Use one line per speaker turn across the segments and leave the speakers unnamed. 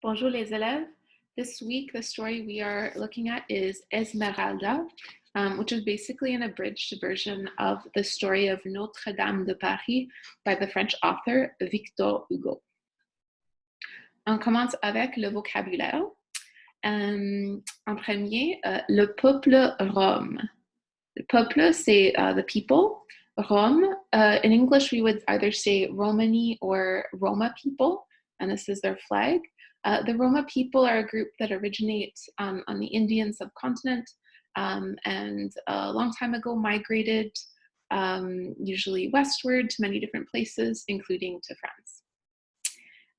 Bonjour les élèves. This week, the story we are looking at is Esmeralda, which is basically an abridged version of the story of Notre-Dame de Paris by the French author Victor Hugo. On commence avec le vocabulaire. En premier, le peuple Rome. Le peuple, c'est the people. Rome, in English, we would either say Romani or Roma people, and this is their flag. The Roma people are a group that originates on the Indian subcontinent and a long time ago migrated usually westward to many different places, including to France.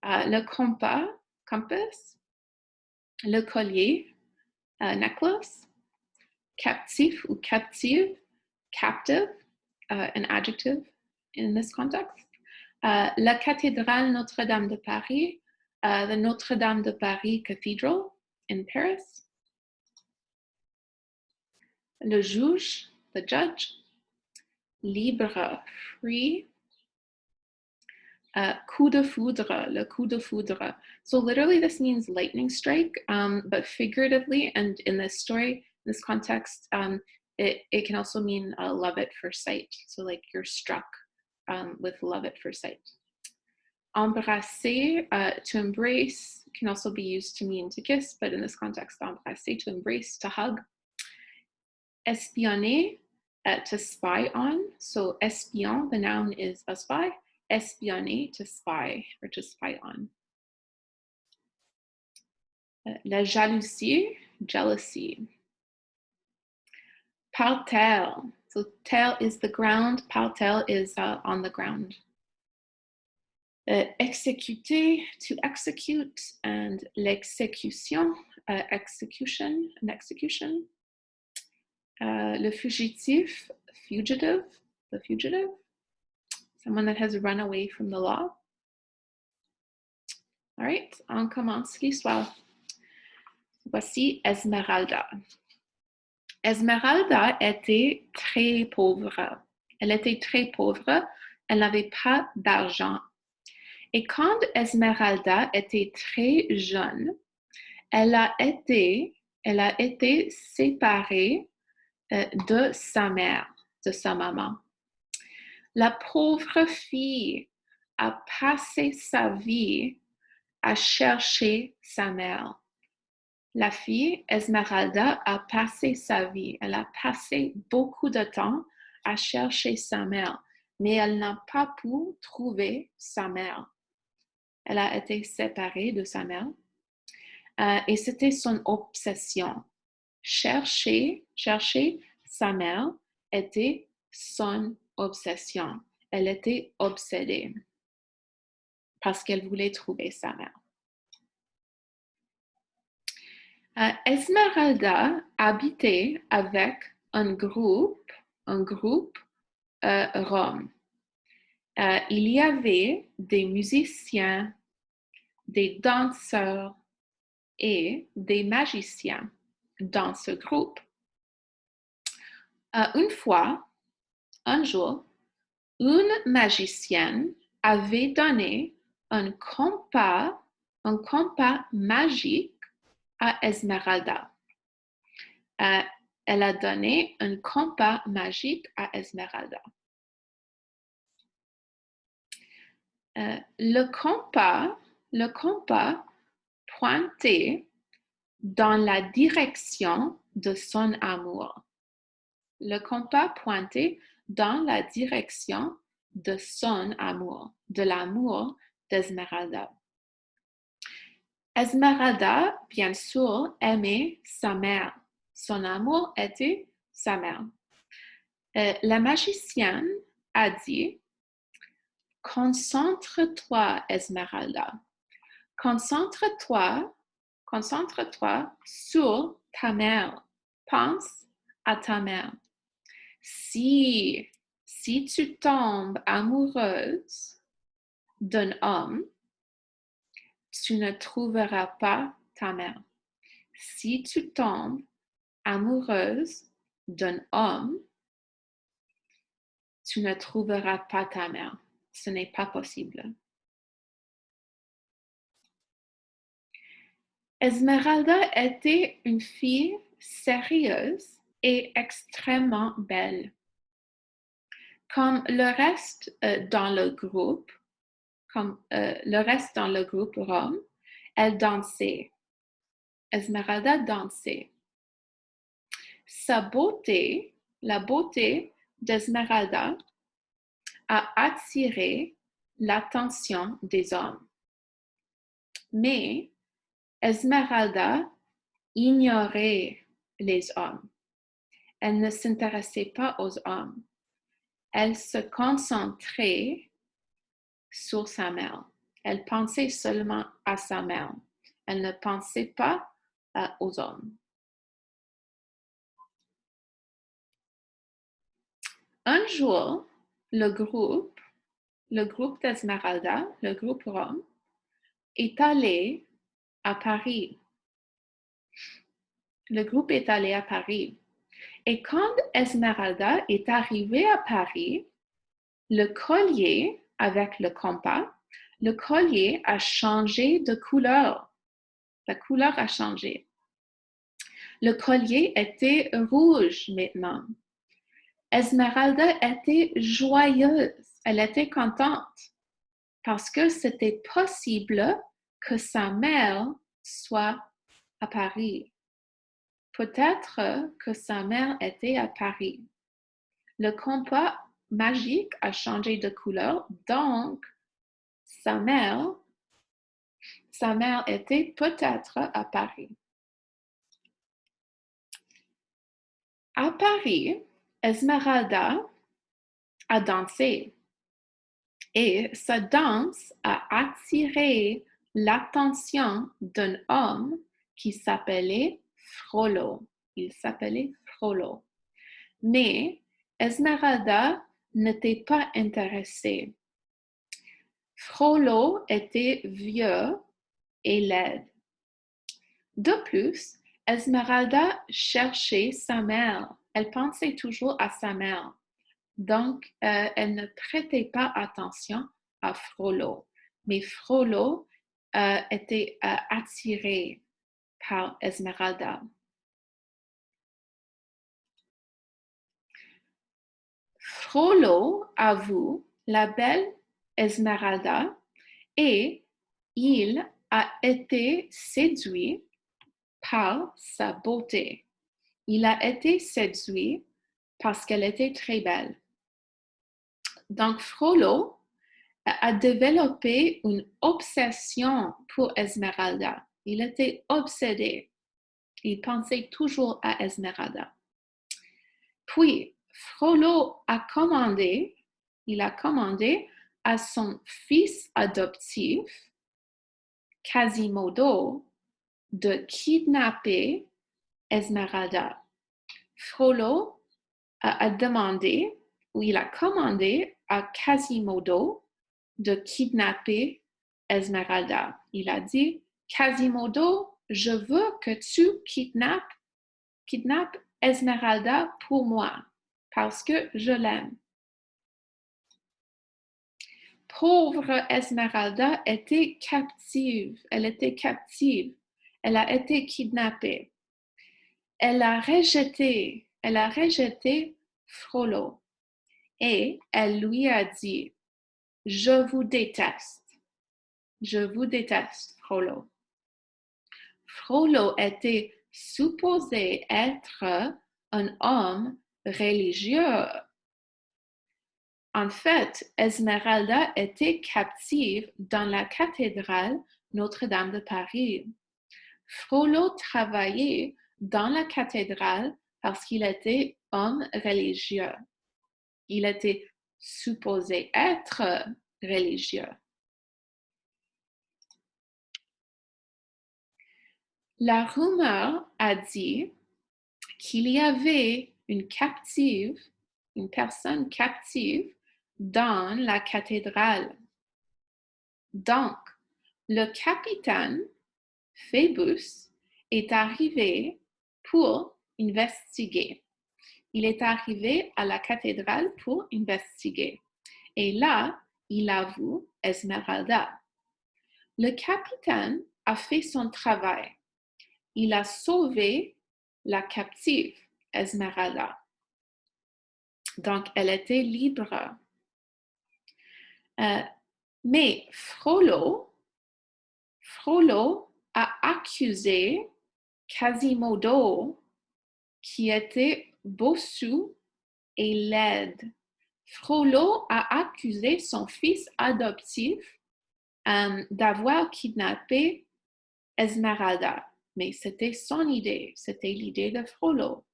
Le compas, compass. Le collier, necklace. Captif ou captive, captive, an adjective in this context. La cathédrale Notre-Dame de Paris, the Notre-Dame de Paris Cathedral in Paris. Le juge, the judge. Libre, free. Coup de foudre, le coup de foudre. So literally this means lightning strike, but figuratively and in this story, in this context, it can also mean love at first sight. So like you're struck with love at first sight. Embrasser, to embrace, can also be used to mean to kiss, but in this context, embrasser, to embrace, to hug. Espionner, to spy on. So espion, the noun is a spy. Espionner, to spy or to spy on. La jalousie, jealousy. Parterre, so terre is the ground, parterre is on the ground. Exécuter, to execute, and l'exécution, execution, an execution. Le fugitif, fugitive, the fugitive. Someone that has run away from the law. All right, on commence l'histoire. Voici Esmeralda. Esmeralda était très pauvre. Elle était très pauvre. Elle n'avait pas d'argent. Et quand Esmeralda était très jeune, elle a été séparée de sa mère, de sa maman. La pauvre fille a passé sa vie à chercher sa mère. La fille, Esmeralda, a passé sa vie. Elle a passé beaucoup de temps à chercher sa mère, mais elle n'a pas pu trouver sa mère. Elle a été séparée de sa mère et c'était son obsession. Chercher sa mère était son obsession. Elle était obsédée parce qu'elle voulait trouver sa mère. Esmeralda habitait avec un groupe rome. Il y avait des musiciens, des danseurs et des magiciens dans ce groupe. Un jour, une magicienne avait donné un compas magique à Esmeralda. Elle a donné un compas magique à Esmeralda. Le compas pointait dans la direction de son amour. Le compas pointait dans la direction de son amour, de l'amour d'Esmeralda. Esmeralda, bien sûr, aimait sa mère. Son amour était sa mère. La magicienne a dit, « Concentre-toi, Esmeralda. Concentre-toi sur ta mère. Pense à ta mère. Si tu tombes amoureuse d'un homme, tu ne trouveras pas ta mère. Si tu tombes amoureuse d'un homme, tu ne trouveras pas ta mère. Ce n'est pas possible. » Esmeralda était une fille sérieuse et extrêmement belle. Comme le reste dans le groupe, Rome, elle dansait. Esmeralda dansait. Sa beauté, la beauté d'Esmeralda, a attiré l'attention des hommes. Mais Esmeralda ignorait les hommes. Elle ne s'intéressait pas aux hommes. Elle se concentrait sur sa mère. Elle pensait seulement à sa mère. Elle ne pensait pas aux hommes. Un jour, le groupe d'Esmeralda, le groupe Rome, est allé à Paris. Le groupe est allé à Paris. Et quand Esmeralda est arrivée à Paris, le collier avec le compas, le collier a changé de couleur. La couleur a changé. Le collier était rouge maintenant. Esmeralda était joyeuse. Elle était contente parce que c'était possible que sa mère soit à Paris. Peut-être que sa mère était à Paris. Le compas magique a changé de couleur, donc sa mère était peut-être à Paris. À Paris, Esmeralda a dansé et sa danse a attiré l'attention d'un homme qui s'appelait Frollo. Il s'appelait Frollo. Mais Esmeralda n'était pas intéressée. Frollo était vieux et laid. De plus, Esmeralda cherchait sa mère. Elle pensait toujours à sa mère. Donc, elle ne prêtait pas attention à Frollo. Mais Frollo était attiré par Esmeralda. Frollo a vu la belle Esmeralda et il a été séduit par sa beauté. Il a été séduit parce qu'elle était très belle. Donc, Frollo a développé une obsession pour Esmeralda. Il était obsédé. Il pensait toujours à Esmeralda. Puis, Frollo a commandé à son fils adoptif, Quasimodo, de kidnapper Esmeralda. Frollo a demandé, ou il a commandé à Quasimodo de kidnapper Esmeralda. Il a dit, Quasimodo, je veux que tu kidnappes Esmeralda pour moi, parce que je l'aime. Pauvre Esmeralda était captive. Elle était captive. Elle a été kidnappée. Elle a rejeté Frollo et elle lui a dit, je vous déteste, Frollo. Frollo était supposé être un homme religieux. En fait, Esmeralda était captive dans la cathédrale Notre-Dame de Paris. Frollo travaillait dans la cathédrale parce qu'il était homme religieux. Il était supposé être religieux. La rumeur a dit qu'il y avait une personne captive dans la cathédrale. Donc, le capitaine Phébus est arrivé pour investiguer. Il est arrivé à la cathédrale pour investiguer. Et là, il a vu Esmeralda. Le capitaine a fait son travail. il a sauvé la captive, Esmeralda. Donc, elle était libre. Mais Frollo a accusé Quasimodo qui était bossu et laide. Frollo a accusé son fils adoptif d'avoir kidnappé Esmeralda. Mais c'était son idée, c'était l'idée de Frollo.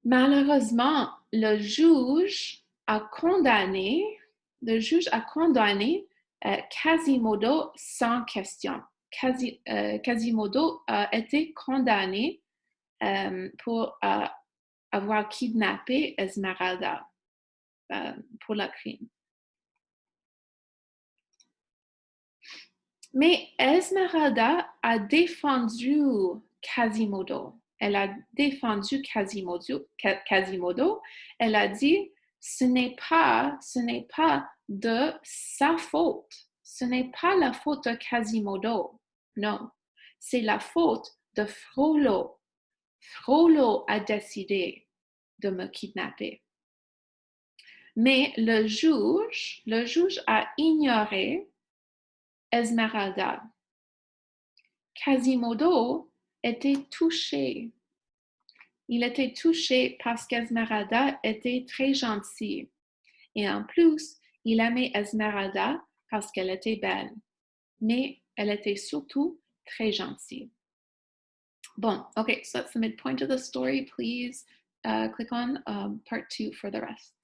Malheureusement, le juge a condamné Quasimodo sans question. Quasimodo a été condamné pour avoir kidnappé Esmeralda pour le crime. Mais Esmeralda a défendu Quasimodo. Elle a défendu Quasimodo. Elle a dit, ce n'est pas de sa faute. Ce n'est pas la faute de Quasimodo. Non, c'est la faute de Frollo. Frollo a décidé de me kidnapper. Mais le juge a ignoré Esmeralda. Quasimodo était touché. Il était touché parce qu'Esmeralda était très gentille. Et en plus, il aimait Esmeralda parce qu'elle était belle. Mais elle était surtout très gentille. Bon, okay, so that's the midpoint of the story. Please click on part 2 for the rest.